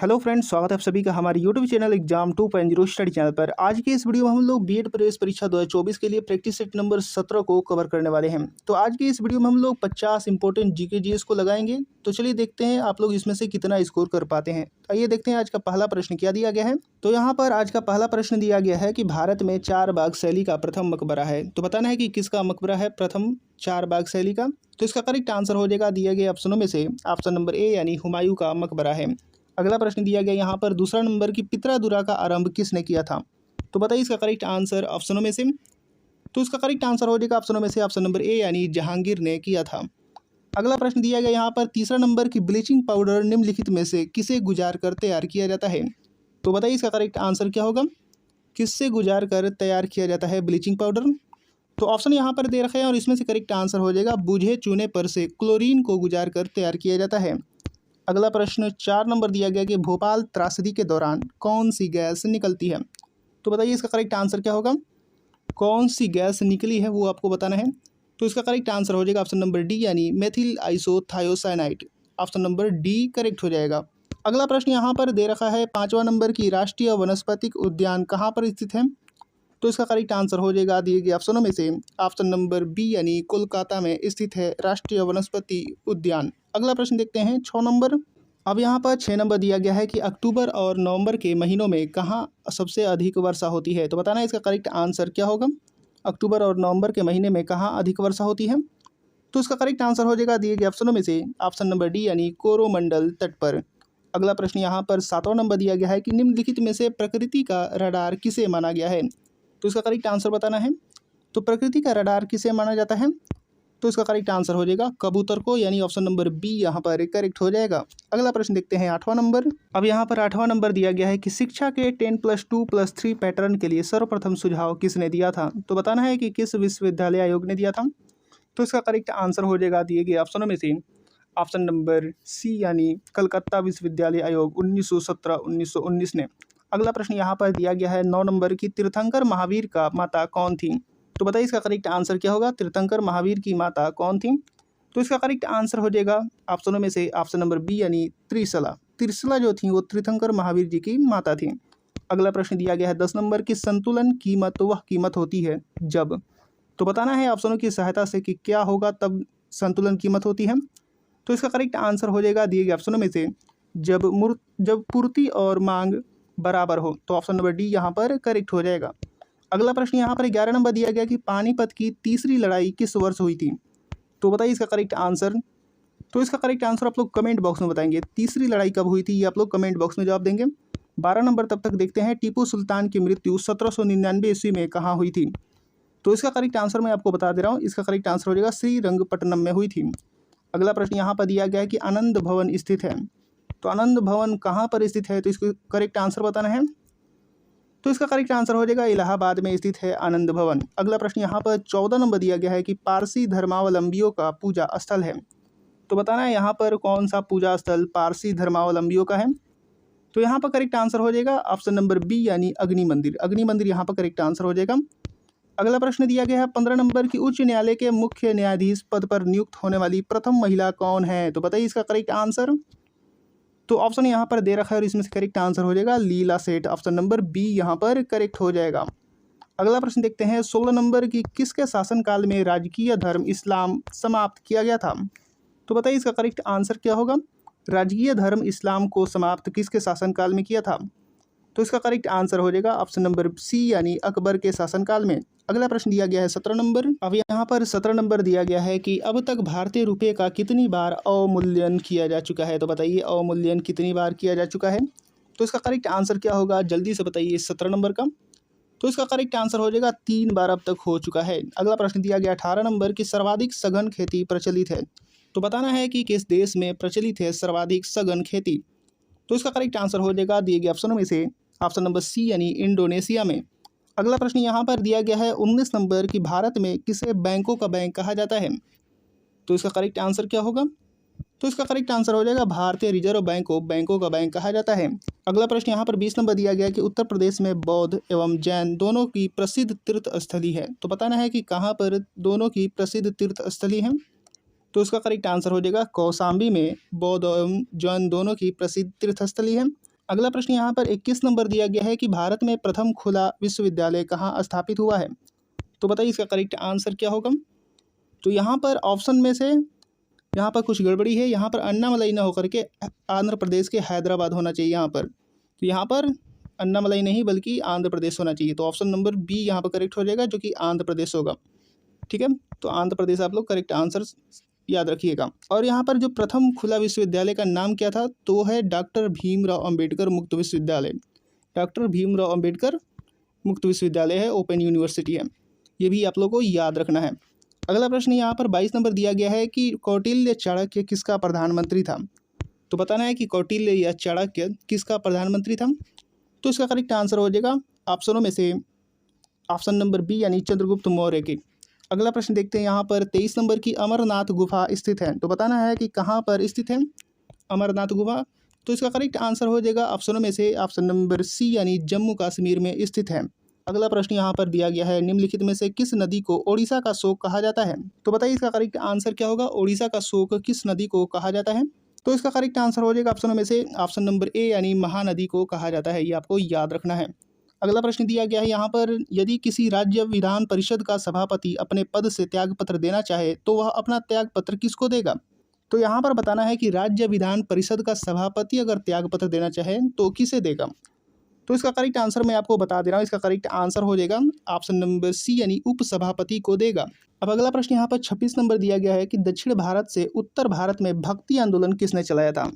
Hello friends, स्वागत है आप सभी का हमारे YouTube channel exam 2.0 study channel पर। आज के इस वीडियो में हम लोग बीएड प्रवेश परीक्षा 2024 के लिए प्रैक्टिस सेट नंबर 17 को कवर करने वाले हैं। तो आज के इस वीडियो में हम लोग 50 इंपॉर्टेंट जीके जीएस को लगाएंगे। तो चलिए देखते हैं आप लोग इसमें से कितना स्कोर कर पाते हैं। आइए देखते हैं आज का पहला प्रश्न क्या दिया गया है। तो यहाँ पर आज का पहला प्रश्न दिया गया है कि भारत में 4 बाग शैली का प्रथम मकबरा है। तो बताना है कि किसका मकबरा है प्रथम 4 बाग शैली का। तो इसका करेक्ट आंसर हो जाएगा दिए गए ऑप्शनों में से ऑप्शन नंबर ए यानी हुमायूं का मकबरा है। अगला प्रश्न दिया गया यहाँ पर दूसरा नंबर की पित्रादुरा का आरंभ किसने किया था। तो बताइए इसका करेक्ट आंसर ऑप्शनों में से। तो इसका करेक्ट आंसर हो जाएगा ऑप्शनों में से ऑप्शन नंबर ए यानी जहांगीर ने किया था। अगला प्रश्न दिया गया यहाँ पर तीसरा नंबर की ब्लीचिंग पाउडर निम्नलिखित में से किसे गुजार कर तैयार किया जाता है। तो बताइए इसका करेक्ट आंसर क्या होगा। किससे गुजार कर तैयार किया जाता है ब्लीचिंग पाउडर। तो ऑप्शन यहाँ पर दे रखे हैं और इसमें से करेक्ट आंसर हो जाएगा बूझे चूने पर से क्लोरीन को गुजार कर तैयार किया जाता है। अगला प्रश्न 4 नंबर दिया गया कि भोपाल त्रासदी के दौरान कौन सी गैस निकलती है। तो बताइए इसका करेक्ट आंसर क्या होगा। कौन सी गैस निकली है वो आपको बताना है। तो इसका करेक्ट आंसर हो जाएगा ऑप्शन नंबर डी यानी methyl isothiocyanide. Option number D correct हो जाएगा। अगला प्रश्न यहाँ पर दे रखा है 5वां नंबर की राष्ट्रीय वनस्पतिक उद्यान कहाँ पर स्थित है। तो इसका करेक्ट आंसर हो जाएगा दिए गए ऑप्शनों में से ऑप्शन नंबर बी यानी कोलकाता में स्थित है राष्ट्रीय वनस्पति उद्यान। अगला प्रश्न देखते हैं 6 नंबर। अब यहाँ पर 6 नंबर दिया गया है कि अक्टूबर और नवंबर के महीनों में कहाँ सबसे अधिक वर्षा होती है। तो बताना है इसका करेक्ट आंसर क्या होगा। अक्टूबर और नवंबर के महीने में कहाँ अधिक वर्षा होती है। तो इसका करेक्ट आंसर हो जाएगा दिए गए ऑप्शनों में से ऑप्शन नंबर डी यानी कोरोमंडल तट पर। अगला प्रश्न यहाँ पर 7वां नंबर दिया गया है कि निम्नलिखित में से प्रकृति का रडार किसे माना गया है। तो इसका करेक्ट आंसर बताना है। तो प्रकृति का रडार किसे माना जाता है। तो इसका करेक्ट आंसर हो जाएगा कबूतर को यानी ऑप्शन नंबर बी यहाँ पर करेक्ट हो जाएगा। अगला प्रश्न देखते हैं 8वां नंबर। अब यहाँ पर 8वां नंबर दिया गया है कि शिक्षा के 10+2+3 पैटर्न के लिए सर्वप्रथम सुझाव किसने दिया था। तो बताना है कि किस विश्वविद्यालय आयोग ने दिया था। तो इसका करेक्ट आंसर हो जाएगा दिए गए ऑप्शनों में से ऑप्शन नंबर सी यानी कलकत्ता विश्वविद्यालय आयोग 1917-1919 ने। अगला प्रश्न यहाँ पर दिया गया है 9 नंबर की तीर्थंकर महावीर का माता कौन थी। तो बताइए इसका करेक्ट आंसर क्या होगा। तीर्थंकर महावीर की माता कौन थी। तो इसका करेक्ट आंसर हो जाएगा ऑप्शनों में से ऑप्शन नंबर बी यानी त्रिशला। त्रिशला जो थी वो तीर्थंकर महावीर जी की माता थी। अगला प्रश्न दिया गया है 10 नंबर की संतुलन कीमत वह कीमत होती है जब। तो बताना है ऑप्शनों की सहायता से कि क्या होगा तब संतुलन कीमत होती है। तो इसका करेक्ट आंसर हो जाएगा दिए गए ऑप्शनों में से जब पूर्ति और मांग बराबर हो। तो ऑप्शन नंबर डी यहाँ पर करेक्ट हो जाएगा। अगला प्रश्न यहाँ पर 11 नंबर दिया गया कि पानीपत की तीसरी लड़ाई किस वर्ष हुई थी। तो बताइए इसका करेक्ट आंसर। तो इसका करेक्ट आंसर आप लोग कमेंट बॉक्स में बताएंगे। तीसरी लड़ाई कब हुई थी ये आप लोग कमेंट बॉक्स में जवाब देंगे। 12 नंबर तब तक देखते हैं टीपू सुल्तान की मृत्यु 1799 ईस्वी में कहाँ हुई थी। तो इसका करेक्ट आंसर मैं आपको बता दे रहा हूँ। इसका करेक्ट आंसर हो जाएगा श्रीरंगपट्टनम में हुई थी। अगला प्रश्न यहाँ पर दिया गया है कि आनंद भवन स्थित है। तो आनंद भवन कहाँ पर स्थित है। तो इसको करेक्ट आंसर बताना है। तो इसका करेक्ट आंसर हो जाएगा इलाहाबाद में स्थित है आनंद भवन। अगला प्रश्न यहाँ पर 14 नंबर दिया गया है कि पारसी धर्मावलंबियों का पूजा स्थल है। तो बताना है यहाँ पर कौन सा पूजा स्थल पारसी धर्मावलंबियों का है। तो यहाँ पर करेक्ट आंसर हो जाएगा ऑप्शन नंबर बी यानी अग्नि मंदिर। अग्नि मंदिर यहाँ पर करेक्ट आंसर हो जाएगा। अगला प्रश्न दिया गया है 15 नंबर की उच्च न्यायालय के मुख्य न्यायाधीश पद पर नियुक्त होने वाली प्रथम महिला कौन है। तो बताइए इसका करेक्ट आंसर। तो ऑप्शन यहाँ पर दे रखा है और इसमें से करेक्ट आंसर हो जाएगा लीला सेठ। ऑप्शन नंबर बी यहाँ पर करेक्ट हो जाएगा। अगला प्रश्न देखते हैं 16 नंबर की किसके शासनकाल में राजकीय धर्म इस्लाम समाप्त किया गया था। तो बताइए इसका करेक्ट आंसर क्या होगा। राजकीय धर्म इस्लाम को समाप्त किसके शासनकाल में किया था। तो इसका करेक्ट आंसर हो जाएगा ऑप्शन नंबर सी यानी अकबर के शासनकाल में। अगला प्रश्न दिया गया है 17 नंबर। अब यहाँ पर 17 नंबर दिया गया है कि अब तक भारतीय रुपये का कितनी बार अवमूल्यन किया जा चुका है। तो बताइए अवमूल्यन कितनी बार किया जा चुका है। तो इसका करेक्ट आंसर क्या होगा जल्दी से बताइए 17 नंबर का। तो इसका करेक्ट आंसर हो जाएगा 3 बार अब तक हो चुका है। अगला प्रश्न दिया गया 18 नंबर की सर्वाधिक सघन खेती प्रचलित है। तो बताना है कि किस देश में प्रचलित है सर्वाधिक सघन खेती। तो इसका करेक्ट आंसर हो जाएगा दिए गए ऑप्शनों में से ऑप्शन नंबर सी यानी इंडोनेशिया में। अगला प्रश्न यहाँ पर दिया गया है 19 नंबर की भारत में किसे बैंकों का बैंक कहा जाता है। तो इसका करेक्ट आंसर क्या होगा। तो इसका करेक्ट आंसर हो जाएगा भारतीय रिजर्व बैंक को बैंकों का बैंक कहा जाता है। अगला प्रश्न यहाँ पर 20 नंबर दिया गया है कि उत्तर प्रदेश में बौद्ध एवं जैन दोनों की प्रसिद्ध तीर्थ स्थली है। तो बताना है कि कहाँ पर दोनों की प्रसिद्ध तीर्थ स्थली है। तो इसका करेक्ट आंसर हो जाएगा कौशाम्बी में बौद्ध एवं जैन दोनों की प्रसिद्ध तीर्थस्थली है। अगला प्रश्न यहाँ पर 21 नंबर दिया गया है कि भारत में प्रथम खुला विश्वविद्यालय कहाँ स्थापित हुआ है। तो बताइए इसका करेक्ट आंसर क्या होगा। तो यहाँ पर ऑप्शन में से यहाँ पर कुछ गड़बड़ी है, यहाँ पर अन्नामलाई ना होकर के आंध्र प्रदेश के हैदराबाद होना चाहिए यहाँ पर। तो यहाँ पर अन्नामलाई नहीं बल्कि आंध्र प्रदेश होना चाहिए। तो ऑप्शन नंबर बी यहाँ पर करेक्ट हो जाएगा, जो कि आंध्र प्रदेश होगा। ठीक है, तो आंध्र प्रदेश आप लोग करेक्ट आंसर याद रखिएगा। और यहाँ पर जो प्रथम खुला विश्वविद्यालय का नाम क्या था, तो है डॉक्टर भीमराव अंबेडकर मुक्त विश्वविद्यालय। डॉक्टर भीमराव अंबेडकर मुक्त विश्वविद्यालय है, ओपन यूनिवर्सिटी है, ये भी आप लोगों को याद रखना है। अगला प्रश्न यहाँ पर 22 नंबर दिया गया है कि कौटिल्य चाणक्य किसका प्रधानमंत्री था। तो बताना है कि कौटिल्य या चाणक्य किसका प्रधानमंत्री था। तो इसका करेक्ट आंसर हो जाएगा ऑप्शनों में से ऑप्शन नंबर बी यानी चंद्रगुप्त मौर्य की। अगला प्रश्न देखते हैं यहाँ पर 23 नंबर की अमरनाथ गुफा स्थित है। तो बताना है कि कहाँ पर स्थित है अमरनाथ गुफा। तो इसका करेक्ट आंसर हो जाएगा ऑप्शनों में से ऑप्शन नंबर सी यानी जम्मू कश्मीर में स्थित है। अगला प्रश्न यहाँ पर दिया गया है निम्नलिखित में से किस नदी को ओडिशा का शोक कहा जाता है। तो बताइए इसका करेक्ट आंसर क्या होगा, ओडिशा का शोक किस नदी को कहा जाता है। तो इसका करेक्ट आंसर हो जाएगा ऑप्शनों में से ऑप्शन नंबर ए यानी महानदी को कहा जाता है, ये आपको याद रखना है। अगला प्रश्न दिया गया है यहाँ पर यदि किसी राज्य विधान परिषद का सभापति अपने पद से त्यागपत्र देना चाहे तो वह अपना त्यागपत्र किसको देगा। तो यहाँ पर बताना है कि राज्य विधान परिषद का सभापति अगर त्यागपत्र देना चाहे तो किसे देगा। तो इसका करेक्ट आंसर मैं आपको बता दे रहा हूँ, इसका करेक्ट आंसर हो जाएगा ऑप्शन नंबर सी यानी उपसभापति को देगा। अब अगला प्रश्न यहाँ पर 26 नंबर दिया गया है कि दक्षिण भारत से उत्तर भारत में भक्ति आंदोलन किसने चलाया था।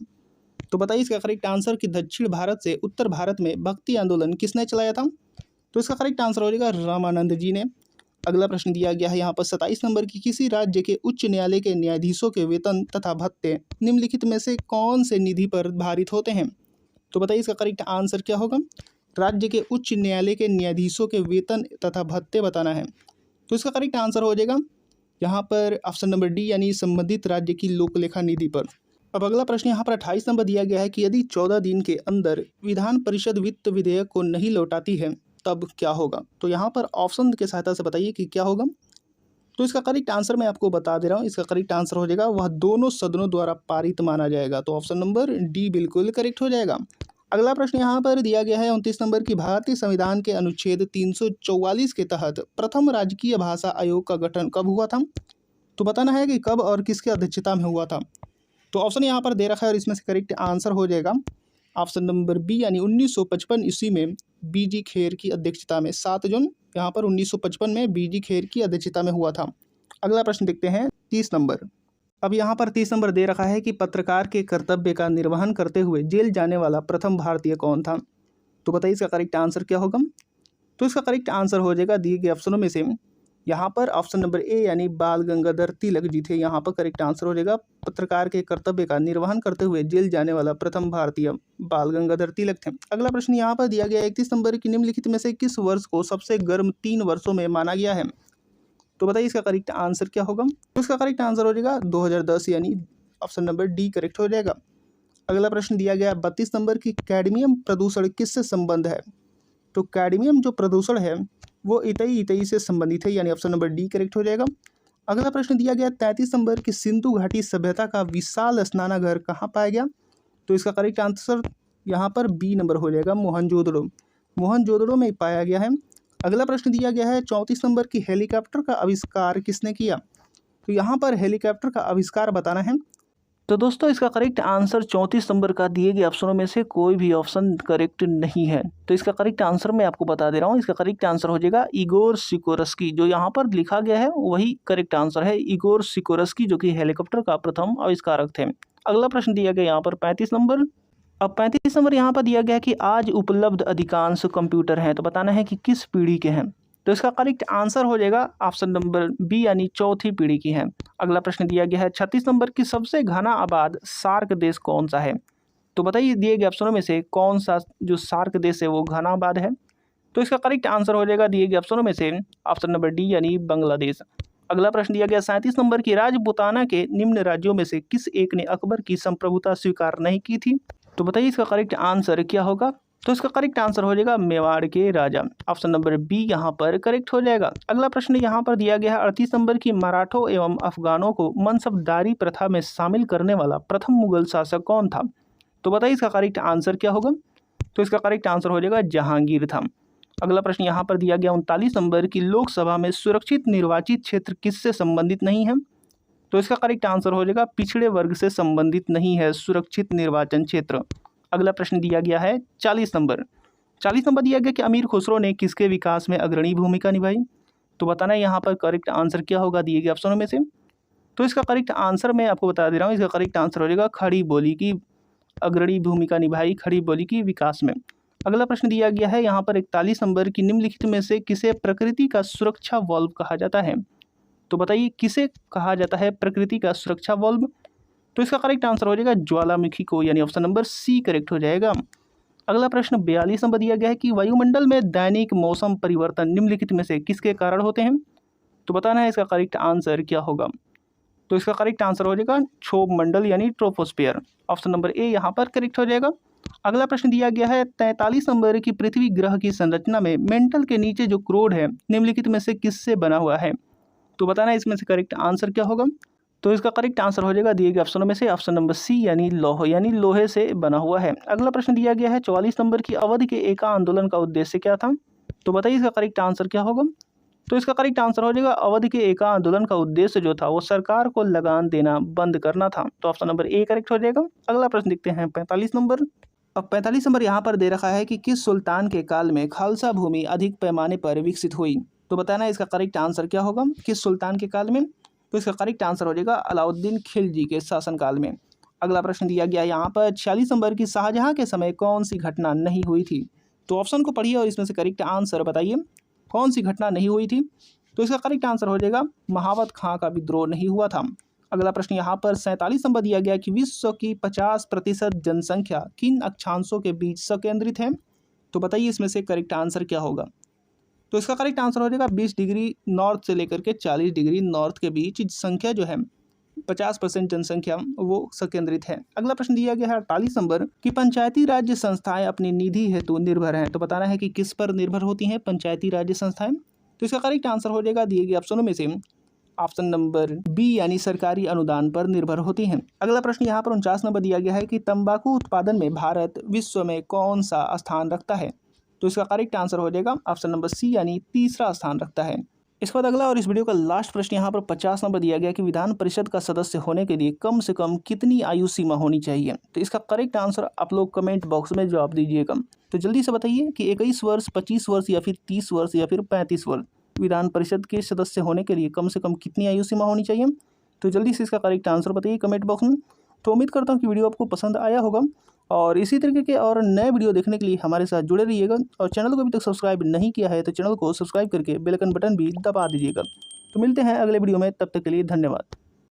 तो बताइए इसका करेक्ट आंसर कि दक्षिण भारत से उत्तर भारत में भक्ति आंदोलन किसने चलाया था। तो इसका करेक्ट आंसर हो जाएगा रामानंद जी ने। अगला प्रश्न दिया गया है यहाँ पर 27 नंबर की किसी राज्य के उच्च न्यायालय के न्यायाधीशों के वेतन तथा भत्ते निम्नलिखित में से कौन से निधि पर भारित होते हैं। तो बताइए इसका करेक्ट आंसर क्या होगा। राज्य के उच्च न्यायालय के न्यायाधीशों के वेतन तथा भत्ते बताना है। तो इसका करेक्ट आंसर हो जाएगा यहाँ पर ऑप्शन नंबर डी यानी संबंधित राज्य की लोकलेखा निधि पर। अब अगला प्रश्न यहाँ पर 28 नंबर दिया गया है कि यदि 14 दिन के अंदर विधान परिषद वित्त विधेयक को नहीं लौटाती है तब क्या होगा। तो यहाँ पर ऑप्शन के सहायता से बताइए कि क्या होगा। तो इसका करेक्ट आंसर मैं आपको बता दे रहा हूँ, इसका करेक्ट आंसर हो जाएगा वह दोनों सदनों द्वारा पारित माना जाएगा। तो ऑप्शन नंबर डी बिल्कुल करेक्ट हो जाएगा। अगला प्रश्न यहाँ पर दिया गया है 29 नंबर की भारतीय संविधान के अनुच्छेद 344 के तहत प्रथम राजकीय भाषा आयोग का गठन कब हुआ था। तो बताना है कि कब और किसकी अध्यक्षता में हुआ था। तो ऑप्शन यहाँ पर दे रखा है और इसमें से करेक्ट आंसर हो जाएगा ऑप्शन नंबर बी यानी 1955 ईस्वी में बीजी खेर की अध्यक्षता में 7 जून यहाँ पर 1955 में बीजी खेर की अध्यक्षता में हुआ था। अगला प्रश्न देखते हैं 30 नंबर। अब यहाँ पर 30 नंबर दे रखा है कि पत्रकार के कर्तव्य का निर्वहन करते हुए जेल जाने वाला प्रथम भारतीय कौन था। तो बताइए इसका करेक्ट आंसर क्या होगा। तो इसका करेक्ट आंसर हो जाएगा दिए गए ऑप्शनों में से यहाँ पर ऑप्शन नंबर ए यानी बाल गंगाधर तिलक जी थे, यहाँ पर करेक्ट आंसर हो जाएगा पत्रकार के कर्तव्य का निर्वहन करते हुए जेल जाने वाला प्रथम भारतीय बाल गंगाधर तिलक थे। अगला प्रश्न यहाँ पर दिया गया 31 नंबर की निम्नलिखित में से किस वर्ष को सबसे गर्म 3 वर्षों में माना गया है। तो बताइए इसका करेक्ट आंसर क्या होगा। तो इसका करेक्ट आंसर हो जाएगा 2010 यानी ऑप्शन नंबर डी करेक्ट हो जाएगा। अगला प्रश्न दिया गया 32 नंबर की कैडमियम प्रदूषण किससे संबंध है। तो कैडमियम जो प्रदूषण है वो इतई से संबंधित है, यानी ऑप्शन नंबर डी करेक्ट हो जाएगा। अगला प्रश्न दिया गया 33 नंबर की सिंधु घाटी सभ्यता का विशाल स्नानागार कहाँ पाया गया। तो इसका करेक्ट आंसर यहाँ पर बी नंबर हो जाएगा, मोहनजोदड़ो। मोहनजोदड़ो में पाया गया है। अगला प्रश्न दिया गया है 34 नंबर की हेलीकॉप्टर का आविष्कार किसने किया। तो यहाँ पर हेलीकॉप्टर का आविष्कार बताना है। तो दोस्तों इसका करेक्ट आंसर 34 नंबर का दिए गए ऑप्शनों में से कोई भी ऑप्शन करेक्ट नहीं है। तो इसका करेक्ट आंसर मैं आपको बता दे रहा हूँ, इसका करेक्ट आंसर हो जाएगा इगोर सिकोरस्की। जो यहाँ पर लिखा गया है वही करेक्ट आंसर है, इगोर सिकोरस्की, जो कि हेलीकॉप्टर का प्रथम आविष्कारक थे। अगला प्रश्न दिया गया यहाँ पर 35 नंबर। अब 35 नंबर यहाँ पर दिया गया कि आज उपलब्ध अधिकांश कंप्यूटर हैं, तो बताना है कि किस पीढ़ी के हैं। तो इसका करेक्ट आंसर हो जाएगा ऑप्शन नंबर बी यानी चौथी पीढ़ी की है। अगला प्रश्न दिया गया है 36 नंबर की सबसे घना आबाद सार्क देश कौन सा है। तो बताइए दिए गए ऑप्शनों में से कौन सा जो सार्क देश है वो घना आबाद है। तो इसका करेक्ट आंसर हो जाएगा दिए गए ऑप्शनों में से ऑप्शन नंबर डी यानी बांग्लादेश। अगला प्रश्न दिया गया 37 नंबर की राजपूताना के निम्न राज्यों में से किस एक ने अकबर की संप्रभुता स्वीकार नहीं की थी। तो बताइए इसका करेक्ट आंसर क्या होगा। तो इसका करेक्ट आंसर हो जाएगा मेवाड़ के राजा, ऑप्शन नंबर बी यहाँ पर करेक्ट हो जाएगा। अगला प्रश्न यहाँ पर दिया गया है 38 नंबर की मराठों एवं अफगानों को मनसबदारी प्रथा में शामिल करने वाला प्रथम मुगल शासक कौन था। तो बताइए इसका करेक्ट आंसर क्या होगा। तो इसका करेक्ट आंसर हो जाएगा जहांगीर था। अगला प्रश्न यहाँ पर दिया गया 39 नंबर की लोकसभा में सुरक्षित निर्वाचित क्षेत्र किससे संबंधित नहीं है। तो इसका करेक्ट आंसर हो जाएगा पिछड़े वर्ग से संबंधित नहीं है सुरक्षित निर्वाचन क्षेत्र। अगला प्रश्न दिया गया है 40 नंबर दिया गया कि अमीर खुसरो ने किसके विकास में अग्रणी भूमिका निभाई। तो बताना है यहाँ पर करेक्ट आंसर क्या होगा दिए गए ऑप्शनों में से। तो इसका करेक्ट आंसर मैं आपको बता दे रहा हूँ, इसका करेक्ट आंसर हो जाएगा खड़ी बोली की अग्रणी भूमिका निभाई खड़ी बोली की विकास में। अगला प्रश्न दिया गया है यहाँ पर 41 नंबर की निम्नलिखित में से किसे प्रकृति का सुरक्षा वॉल्व कहा जाता है। तो बताइए किसे कहा जाता है प्रकृति का सुरक्षा वॉल्व। तो इसका करेक्ट आंसर हो जाएगा ज्वालामुखी को, यानी ऑप्शन नंबर सी करेक्ट हो जाएगा। अगला प्रश्न 42 नंबर दिया गया है कि वायुमंडल में दैनिक मौसम परिवर्तन निम्नलिखित में से किसके कारण होते हैं। तो बताना है इसका करेक्ट आंसर क्या होगा। तो इसका करेक्ट आंसर हो जाएगा क्षोभ मंडल यानी ट्रोपोस्फियर, ऑप्शन नंबर ए यहाँ पर करेक्ट हो जाएगा। अगला प्रश्न दिया गया है 43 नंबर की पृथ्वी ग्रह की संरचना में मेंटल के नीचे जो क्रोड है निम्नलिखित में से किससे बना हुआ है। तो बताना है इसमें से करेक्ट आंसर क्या होगा। तो इसका करेक्ट आंसर हो जाएगा दिए गए ऑप्शनों में से ऑप्शन नंबर सी यानी लोहे से बना हुआ है। अगला प्रश्न दिया गया है 44 नंबर की अवधि के एका आंदोलन का उद्देश्य क्या था। तो बताइए इसका करेक्ट आंसर क्या होगा। तो इसका करेक्ट आंसर हो जाएगा अवधि के एका आंदोलन का उद्देश्य जो था वो सरकार को लगान देना बंद करना था। तो ऑप्शन नंबर ए करेक्ट हो जाएगा। अगला प्रश्न देखते हैं 45 नंबर। अब 45 नंबर यहाँ पर दे रखा है कि किस सुल्तान के काल में खालसा भूमि अधिक पैमाने पर विकसित हुई। तो बताना इसका करेक्ट आंसर क्या होगा किस सुल्तान के काल में। तो इसका करेक्ट आंसर हो जाएगा अलाउद्दीन खिलजी के शासनकाल में। अगला प्रश्न दिया गया यहाँ पर 46 नंबर की शाहजहां के समय कौन सी घटना नहीं हुई थी। तो ऑप्शन को पढ़िए और इसमें से करेक्ट आंसर बताइए कौन सी घटना नहीं हुई थी। तो इसका करेक्ट आंसर हो जाएगा महावत खां का विद्रोह नहीं हुआ था। अगला प्रश्न यहाँ पर 47 नंबर दिया गया कि विश्व की 50% जनसंख्या किन अक्षांशों के बीच संकेंद्रित है। तो बताइए इसमें से करेक्ट आंसर क्या होगा। तो इसका करेक्ट आंसर हो जाएगा 20 डिग्री नॉर्थ से लेकर के 40 डिग्री नॉर्थ के बीच संख्या जो है 50% जनसंख्या वो संकेंद्रित है। अगला प्रश्न दिया गया है 48 नंबर कि पंचायती राज्य संस्थाएं अपनी निधि हेतु निर्भर हैं। तो बताना है कि किस पर निर्भर होती हैं पंचायती राज्य संस्थाएं। तो इसका करेक्ट आंसर हो जाएगा दिए गए ऑप्शनों में से ऑप्शन नंबर बी यानी सरकारी अनुदान पर निर्भर होती हैं। अगला प्रश्न यहाँ पर 49 नंबर दिया गया है कि तंबाकू उत्पादन में भारत विश्व में कौन सा स्थान रखता है। तो इसका करेक्ट आंसर हो जाएगा ऑप्शन नंबर सी यानी तीसरा स्थान रखता है। इसके बाद अगला और इस वीडियो का लास्ट प्रश्न यहाँ पर 50 नंबर दिया गया कि विधान परिषद का सदस्य होने के लिए कम से कम कितनी आयु सीमा होनी चाहिए। तो इसका करेक्ट आंसर आप लोग कमेंट बॉक्स में जवाब दीजिएगा। तो जल्दी से बताइए कि 21 वर्ष, 25 वर्ष या फिर 30 वर्ष या फिर 35 वर्ष विधान परिषद के सदस्य होने के लिए कम से कम कितनी आयु सीमा होनी चाहिए। तो जल्दी से इसका करेक्ट आंसर बताइए कमेंट बॉक्स में। तो उम्मीद करता हूँ कि वीडियो आपको पसंद आया होगा और इसी तरीके के और नए वीडियो देखने के लिए हमारे साथ जुड़े रहिएगा और चैनल को अभी तक सब्सक्राइब नहीं किया है तो चैनल को सब्सक्राइब करके बेल आइकन बटन भी दबा दीजिएगा। तो मिलते हैं अगले वीडियो में, तब तक के लिए धन्यवाद।